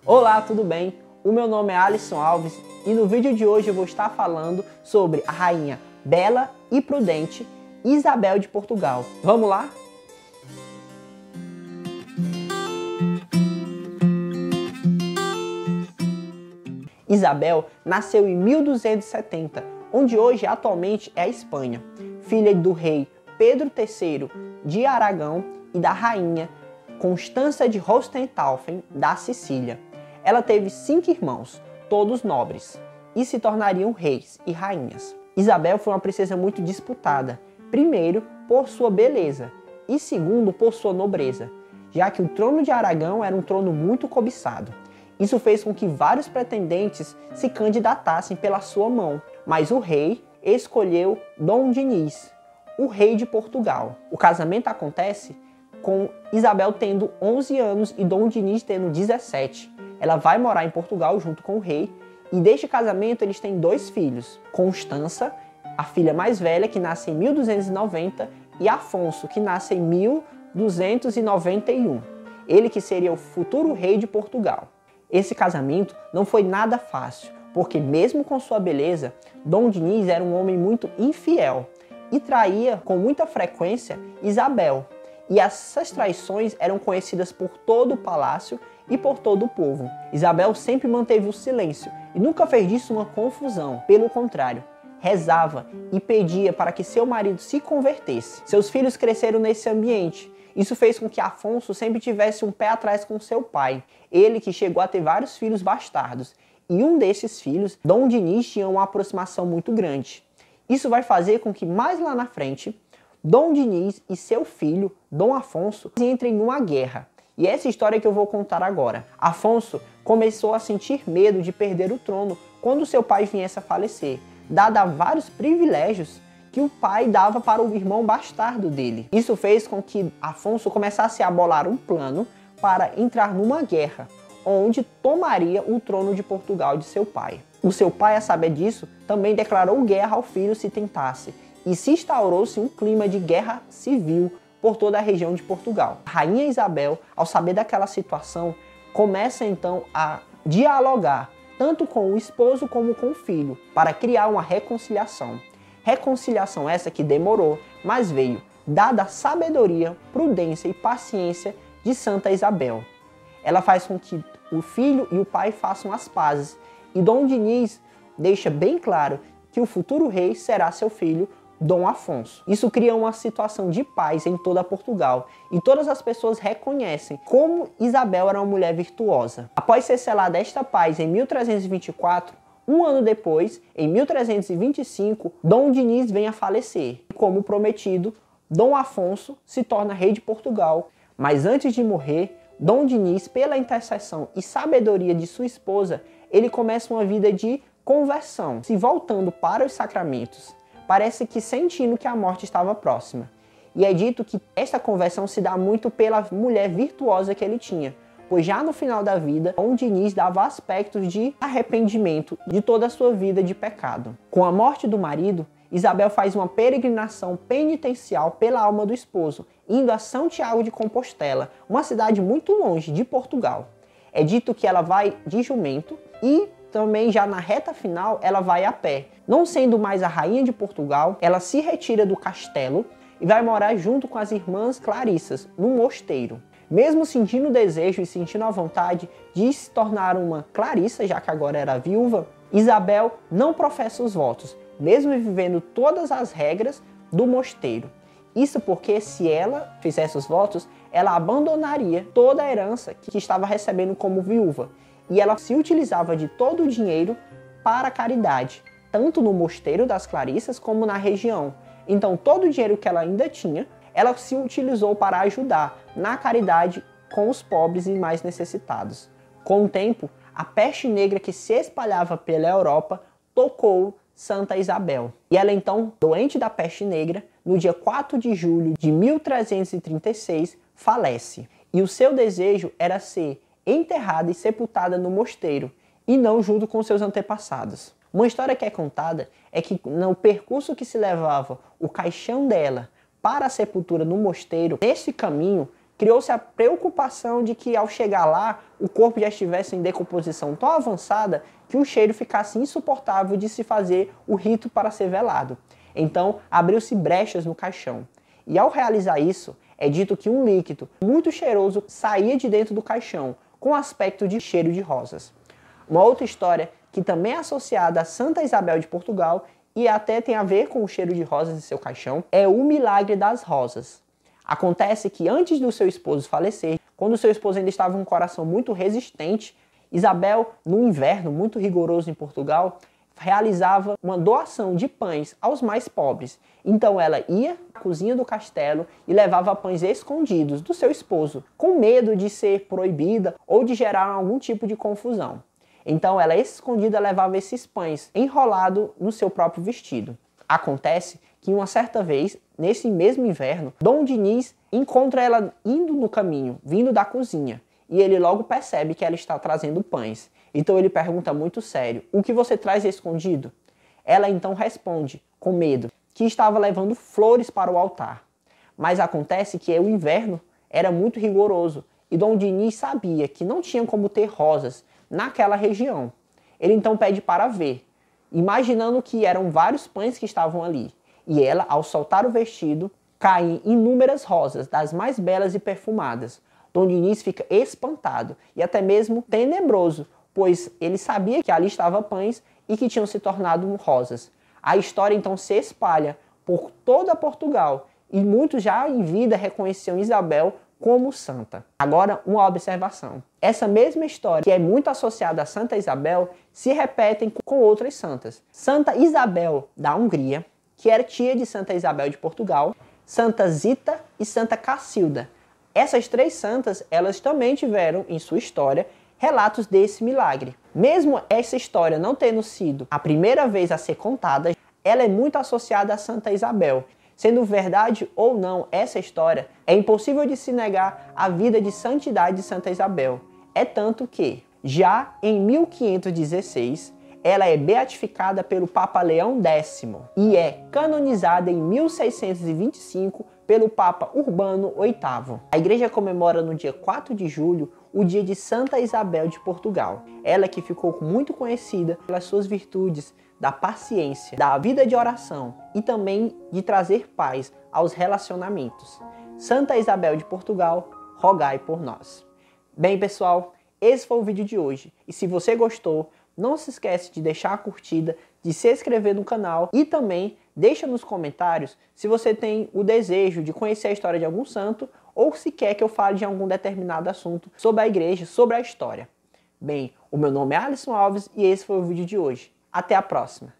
Olá, tudo bem? O meu nome é Alisson Alves e no vídeo de hoje eu vou estar falando sobre a rainha bela e prudente Isabel de Portugal. Vamos lá? Isabel nasceu em 1270, onde hoje atualmente é a Espanha, filha do rei Pedro III de Aragão e da rainha Constança de Hohenstaufen da Sicília. Ela teve 5 irmãos, todos nobres, e se tornariam reis e rainhas. Isabel foi uma princesa muito disputada, primeiro por sua beleza e segundo por sua nobreza, já que o trono de Aragão era um trono muito cobiçado. Isso fez com que vários pretendentes se candidatassem pela sua mão, mas o rei escolheu Dom Dinis, o rei de Portugal. O casamento acontece com Isabel tendo 11 anos e Dom Dinis tendo 17. Ela vai morar em Portugal junto com o rei e deste casamento eles têm 2 filhos, Constança, a filha mais velha, que nasce em 1290, e Afonso, que nasce em 1291. Ele que seria o futuro rei de Portugal. Esse casamento não foi nada fácil, porque mesmo com sua beleza, Dom Dinis era um homem muito infiel e traía com muita frequência Isabel. E essas traições eram conhecidas por todo o palácio e por todo o povo. Isabel sempre manteve o silêncio e nunca fez disso uma confusão. Pelo contrário, rezava e pedia para que seu marido se convertesse. Seus filhos cresceram nesse ambiente. Isso fez com que Afonso sempre tivesse um pé atrás com seu pai. Ele que chegou a ter vários filhos bastardos. E um desses filhos, Dom Dinis, tinha uma aproximação muito grande. Isso vai fazer com que mais lá na frente, Dom Dinis e seu filho, Dom Afonso, entrem em uma guerra. E essa história que eu vou contar agora. Afonso começou a sentir medo de perder o trono quando seu pai viesse a falecer, dado vários privilégios que o pai dava para o irmão bastardo dele. Isso fez com que Afonso começasse a bolar um plano para entrar numa guerra, onde tomaria o trono de Portugal de seu pai. O seu pai, a saber disso, também declarou guerra ao filho se tentasse, e se instaurou-se um clima de guerra civil por toda a região de Portugal. A rainha Isabel, ao saber daquela situação, começa então a dialogar, tanto com o esposo como com o filho, para criar uma reconciliação. Reconciliação essa que demorou, mas veio, dada a sabedoria, prudência e paciência de Santa Isabel. Ela faz com que o filho e o pai façam as pazes, e Dom Dinis deixa bem claro que o futuro rei será seu filho, Dom Afonso. Isso cria uma situação de paz em toda Portugal e todas as pessoas reconhecem como Isabel era uma mulher virtuosa. Após ser selada esta paz em 1324, um ano depois, em 1325, Dom Dinis vem a falecer. Como prometido, Dom Afonso se torna rei de Portugal, mas antes de morrer, Dom Dinis, pela intercessão e sabedoria de sua esposa, ele começa uma vida de conversão, se voltando para os sacramentos. Parece que sentindo que a morte estava próxima. E é dito que esta conversão se dá muito pela mulher virtuosa que ele tinha, pois já no final da vida, Dom Dinis dava aspectos de arrependimento de toda a sua vida de pecado. Com a morte do marido, Isabel faz uma peregrinação penitencial pela alma do esposo, indo a São Tiago de Compostela, uma cidade muito longe de Portugal. É dito que ela vai de jumento e também já na reta final ela vai a pé. Não sendo mais a rainha de Portugal, ela se retira do castelo e vai morar junto com as irmãs Clarissas, num mosteiro. Mesmo sentindo o desejo e sentindo a vontade de se tornar uma Clarissa, já que agora era viúva, Isabel não professa os votos, mesmo vivendo todas as regras do mosteiro. Isso porque se ela fizesse os votos, ela abandonaria toda a herança que estava recebendo como viúva. E ela se utilizava de todo o dinheiro para a caridade, tanto no mosteiro das Clarissas como na região. Então todo o dinheiro que ela ainda tinha, ela se utilizou para ajudar na caridade com os pobres e mais necessitados. Com o tempo, a peste negra que se espalhava pela Europa tocou Santa Isabel. E ela então, doente da peste negra, no dia 4 de julho de 1336, falece. E o seu desejo era ser enterrada e sepultada no mosteiro, e não junto com seus antepassados. Uma história que é contada é que no percurso que se levava o caixão dela para a sepultura no mosteiro, nesse caminho criou-se a preocupação de que ao chegar lá, o corpo já estivesse em decomposição tão avançada que o cheiro ficasse insuportável de se fazer o rito para ser velado. Então, abriu-se brechas no caixão. E ao realizar isso, é dito que um líquido muito cheiroso saía de dentro do caixão, com aspecto de cheiro de rosas. Uma outra história que também é associada a Santa Isabel de Portugal e até tem a ver com o cheiro de rosas em seu caixão, é o milagre das rosas. Acontece que antes do seu esposo falecer, quando seu esposo ainda estava com um coração muito resistente, Isabel, no inverno muito rigoroso em Portugal, realizava uma doação de pães aos mais pobres. Então ela ia à cozinha do castelo e levava pães escondidos do seu esposo, com medo de ser proibida ou de gerar algum tipo de confusão. Então ela escondida levava esses pães enrolado no seu próprio vestido. Acontece que uma certa vez, nesse mesmo inverno, Dom Dinis encontra ela indo no caminho, vindo da cozinha, e ele logo percebe que ela está trazendo pães. Então ele pergunta muito sério: "O que você traz escondido?" Ela então responde, com medo, que estava levando flores para o altar. Mas acontece que o inverno era muito rigoroso e Dom Dinis sabia que não tinha como ter rosas naquela região. Ele então pede para ver, imaginando que eram vários pães que estavam ali. E ela, ao soltar o vestido, caem inúmeras rosas, das mais belas e perfumadas. Dom Dinis fica espantado e até mesmo tenebroso, pois ele sabia que ali estavam pães e que tinham se tornado rosas. A história então se espalha por toda Portugal e muitos já em vida reconheciam Isabel como santa. Agora, uma observação. Essa mesma história, que é muito associada a Santa Isabel, se repete com outras santas. Santa Isabel da Hungria, que era tia de Santa Isabel de Portugal, Santa Zita e Santa Cacilda. Essas três santas, elas também tiveram em sua história relatos desse milagre. Mesmo essa história não tendo sido a primeira vez a ser contada, ela é muito associada a Santa Isabel. Sendo verdade ou não essa história, é impossível de se negar a vida de santidade de Santa Isabel. É tanto que, já em 1516, ela é beatificada pelo Papa Leão X e é canonizada em 1625 pelo Papa Urbano VIII. A igreja comemora no dia 4 de julho o dia de Santa Isabel de Portugal. Ela que ficou muito conhecida pelas suas virtudes da paciência, da vida de oração e também de trazer paz aos relacionamentos. Santa Isabel de Portugal, rogai por nós. Bem, pessoal, esse foi o vídeo de hoje. E se você gostou, não se esquece de deixar a curtida, de se inscrever no canal e também deixa nos comentários se você tem o desejo de conhecer a história de algum santo ou se quer que eu fale de algum determinado assunto sobre a igreja, sobre a história. Bem, o meu nome é Alisson Alves e esse foi o vídeo de hoje. Até a próxima!